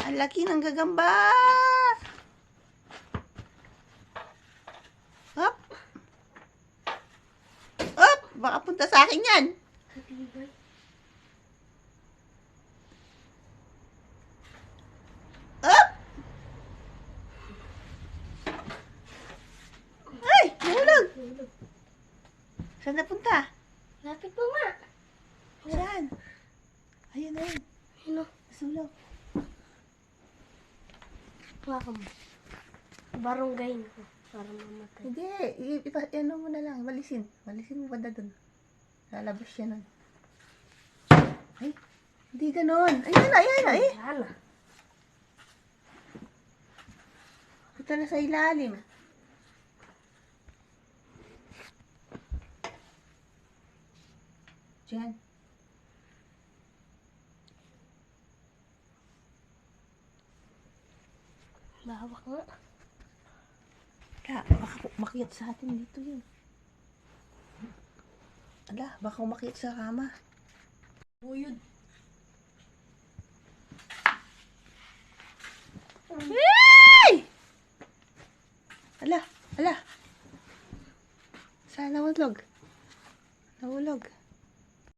Ang laki ng gagamba! Hop! Hop! Baka punta sa akin yan! Hop! Ay! Nahulog! Saan napunta? Lapit mo nga. Saan? Ayun na yun. Ano? Nasulog. Waka mo. Baranggayin ko para mamatay. Hindi. Ano mo na lang. Walisin. Walisin mo banda dun. Lalabas siya nun. Ay. Hindi ganon. Ayan na. Ayan na. Eh. Sana. Punta na sa ilalim. Diyan. Bahawak nga. Baka umakyat sa atin dito yun. Ala, baka umakyat sa kama. Uyod. Ay! Ala, ala. Saan nahulog? Nahulog.